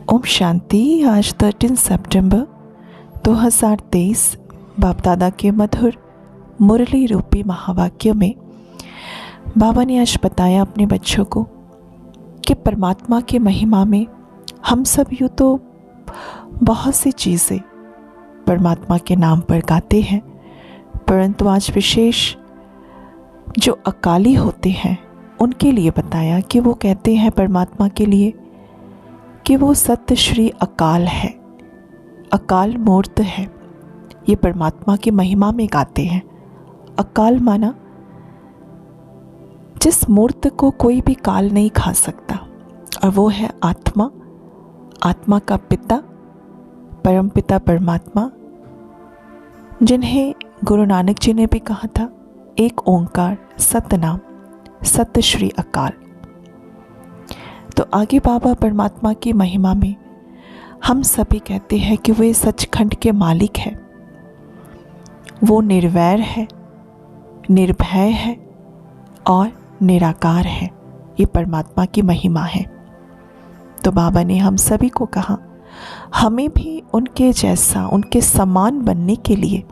ओम शांति। आज 13 सितंबर 2023 बाप दादा के मधुर मुरली रूपी महावाक्य में बाबा ने आज बताया अपने बच्चों को कि परमात्मा की महिमा में हम सब यूँ तो बहुत सी चीज़ें परमात्मा के नाम पर गाते हैं, परंतु आज विशेष जो अकाली होते हैं उनके लिए बताया कि वो कहते हैं परमात्मा के लिए कि वो सत्य श्री अकाल है, अकाल मूर्त है। ये परमात्मा की महिमा में गाते हैं। अकाल माना जिस मूर्त को कोई भी काल नहीं खा सकता, और वो है आत्मा, आत्मा का पिता, परम पिता परमात्मा, जिन्हें गुरु नानक जी ने भी कहा था एक ओंकार सतनाम, सत्य श्री अकाल। तो आगे बाबा परमात्मा की महिमा में हम सभी कहते हैं कि वे सचखंड के मालिक हैं, वो निर्वैर है, निर्भय है और निराकार है। ये परमात्मा की महिमा है। तो बाबा ने हम सभी को कहा हमें भी उनके जैसा, उनके समान बनने के लिए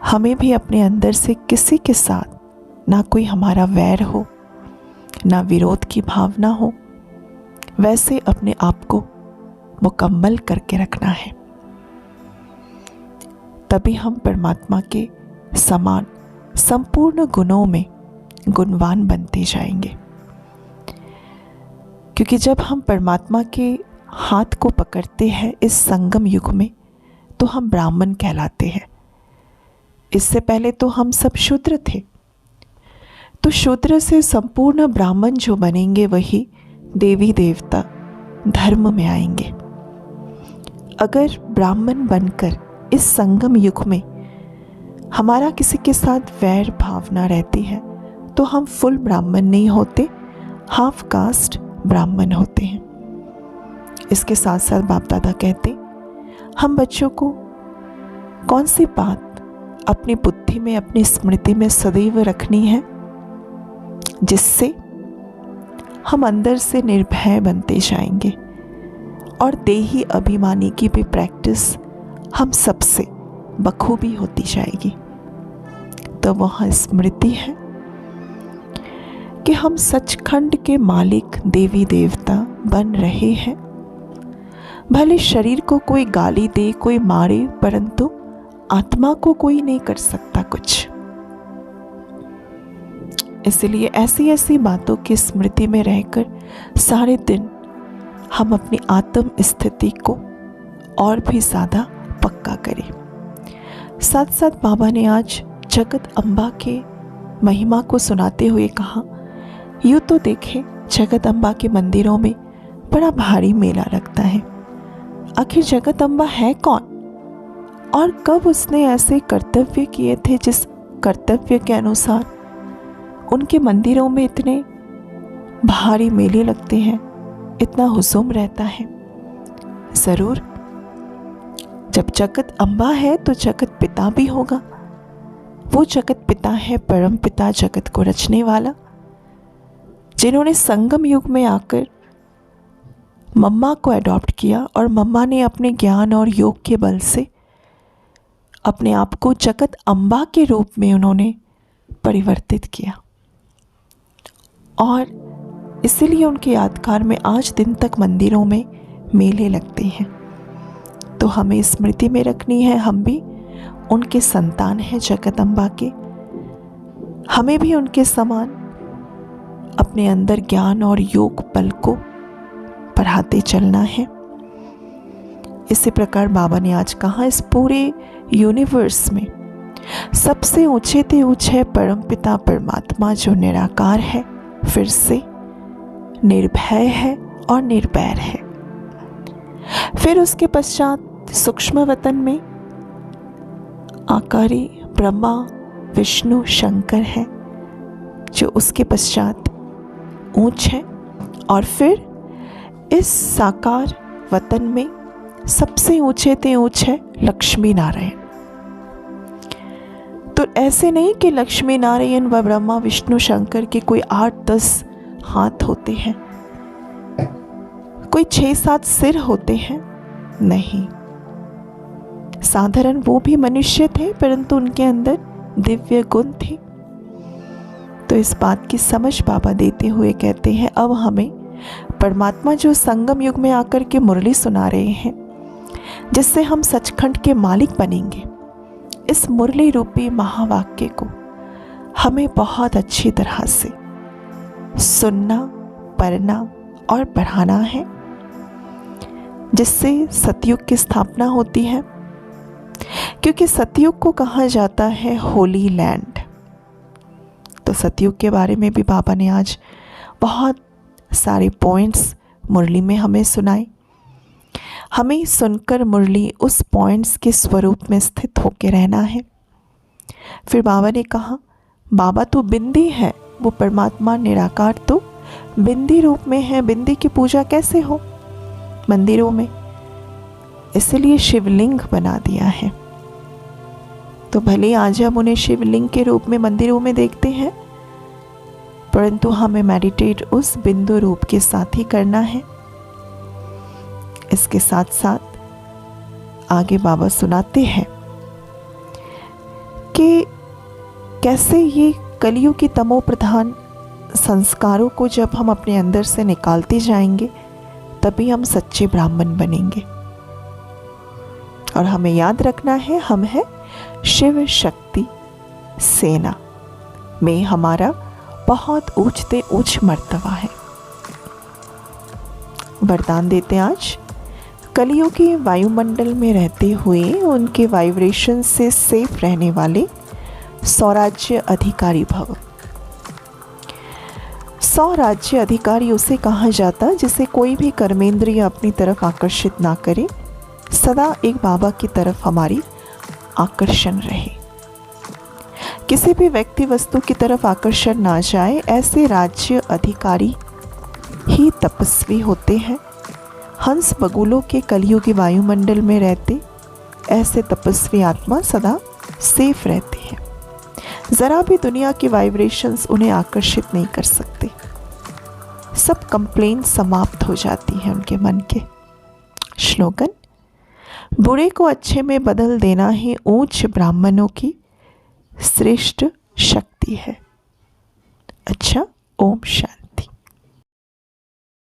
हमें भी अपने अंदर से किसी के साथ ना कोई हमारा वैर हो, ना विरोध की भावना हो, वैसे अपने आप को मुकम्मल करके रखना है। तभी हम परमात्मा के समान संपूर्ण गुणों में गुणवान बनते जाएंगे। क्योंकि जब हम परमात्मा के हाथ को पकड़ते हैं इस संगम युग में, तो हम ब्राह्मण कहलाते हैं। इससे पहले तो हम सब शूद्र थे। तो शूद्र से संपूर्ण ब्राह्मण जो बनेंगे वही देवी देवता धर्म में आएंगे। अगर ब्राह्मण बनकर इस संगम युग में हमारा किसी के साथ वैर भावना रहती है तो हम फुल ब्राह्मण नहीं होते, हाफ कास्ट ब्राह्मण होते हैं। इसके साथ साथ बाप दादा कहते हम बच्चों को कौन सी बात अपनी बुद्धि में, अपनी स्मृति में सदैव रखनी है, जिससे हम अंदर से निर्भय बनते जाएंगे और देही अभिमानी की भी प्रैक्टिस हम सबसे बखूबी होती जाएगी। तो वह स्मृति है कि हम सचखंड के मालिक देवी देवता बन रहे हैं। भले शरीर को कोई गाली दे, कोई मारे, परंतु आत्मा को कोई नहीं कर सकता कुछ। इसलिए ऐसी ऐसी बातों की स्मृति में रहकर सारे दिन हम अपनी आत्म स्थिति को और भी ज़्यादा पक्का करें। साथ साथ बाबा ने आज जगत अम्बा के महिमा को सुनाते हुए कहा, यूँ तो देखें जगत अम्बा के मंदिरों में बड़ा भारी मेला लगता है। आखिर जगत अम्बा है कौन और कब उसने ऐसे कर्तव्य किए थे जिस कर्तव्य के अनुसार उनके मंदिरों में इतने भारी मेले लगते हैं, इतना हुजूम रहता है। ज़रूर जब जगत अम्बा है तो जगत पिता भी होगा। वो जगत पिता है परम पिता, जगत को रचने वाला, जिन्होंने संगम युग में आकर मम्मा को अडॉप्ट किया और मम्मा ने अपने ज्ञान और योग के बल से अपने आप को जगत अम्बा के रूप में उन्होंने परिवर्तित किया। और इसीलिए उनके यादगार में आज दिन तक मंदिरों में मेले लगते हैं। तो हमें स्मृति में रखनी है, हम भी उनके संतान हैं जगत अम्बा के। हमें भी उनके समान अपने अंदर ज्ञान और योग बल को बढ़ाते चलना है। इसी प्रकार बाबा ने आज कहा इस पूरे यूनिवर्स में सबसे ऊंचे ते ऊंचे परम पिता परमात्मा जो निराकार है, फिर से निर्भय है और निर्वैर है। फिर उसके पश्चात सूक्ष्म वतन में आकारी ब्रह्मा विष्णु शंकर है जो उसके पश्चात ऊंच है। और फिर इस साकार वतन में सबसे ऊंचे ते ऊंचे लक्ष्मी नारायण। तो ऐसे नहीं कि लक्ष्मी नारायण व ब्रह्मा विष्णु शंकर के कोई 8-10 हाथ होते हैं, कोई 6-7 सिर होते हैं? नहीं, साधारण वो भी मनुष्य थे, परंतु उनके अंदर दिव्य गुण थे। तो इस बात की समझ बाबा देते हुए कहते हैं, अब हमें परमात्मा जो संगम युग में आकर के मुरली सुना रहे हैं, जिससे हम सचखंड के मालिक बनेंगे, इस मुरली रूपी महावाक्य को हमें बहुत अच्छी तरह से सुनना, पढ़ना और पढ़ाना है, जिससे सतयुग की स्थापना होती है। क्योंकि सतयुग को कहा जाता है होली लैंड। तो सतयुग के बारे में भी बाबा ने आज बहुत सारे पॉइंट्स मुरली में हमें सुनाए। हमें सुनकर मुरली उस पॉइंट्स के स्वरूप में स्थित होकर रहना है। फिर बाबा ने कहा, बाबा तो बिंदी है, वो परमात्मा निराकार तो बिंदी रूप में है। बिंदी की पूजा कैसे हो मंदिरों में? इसलिए शिवलिंग बना दिया है। तो भले आज हम उन्हें शिवलिंग के रूप में मंदिरों में देखते हैं, परंतु हमें मेडिटेट उस बिंदु रूप के साथ ही करना है। इसके साथ साथ आगे बाबा सुनाते हैं कि कैसे ये कलियुग की तमो प्रधान संस्कारों को जब हम अपने अंदर से निकालते जाएंगे, तभी हम सच्चे ब्राह्मण बनेंगे। और हमें याद रखना है, हम है शिव शक्ति सेना में हमारा बहुत ऊंचते ऊंच मर्तबा है। वरदान देते आज, कलियुगी वायुमंडल में रहते हुए उनके वाइब्रेशन से सेफ रहने वाले स्वराज्य अधिकारी भव। स्वराज्य अधिकारी उसे कहा जाता जिसे कोई भी कर्मेंद्रिय अपनी तरफ आकर्षित ना करे, सदा एक बाबा की तरफ हमारी आकर्षण रहे, किसी भी व्यक्ति वस्तु की तरफ आकर्षण ना जाए। ऐसे राज्य अधिकारी ही तपस्वी होते हैं। हंस बगुलों के कलियुगी वायुमंडल में रहते ऐसे तपस्वी आत्मा सदा सेफ रहते हैं। जरा भी दुनिया की वाइब्रेशंस उन्हें आकर्षित नहीं कर सकते। सब कंप्लेंट समाप्त हो जाती हैं उनके मन के। श्लोगन, बुरे को अच्छे में बदल देना ही ऊंच ब्राह्मणों की श्रेष्ठ शक्ति है। अच्छा, ओम शांति।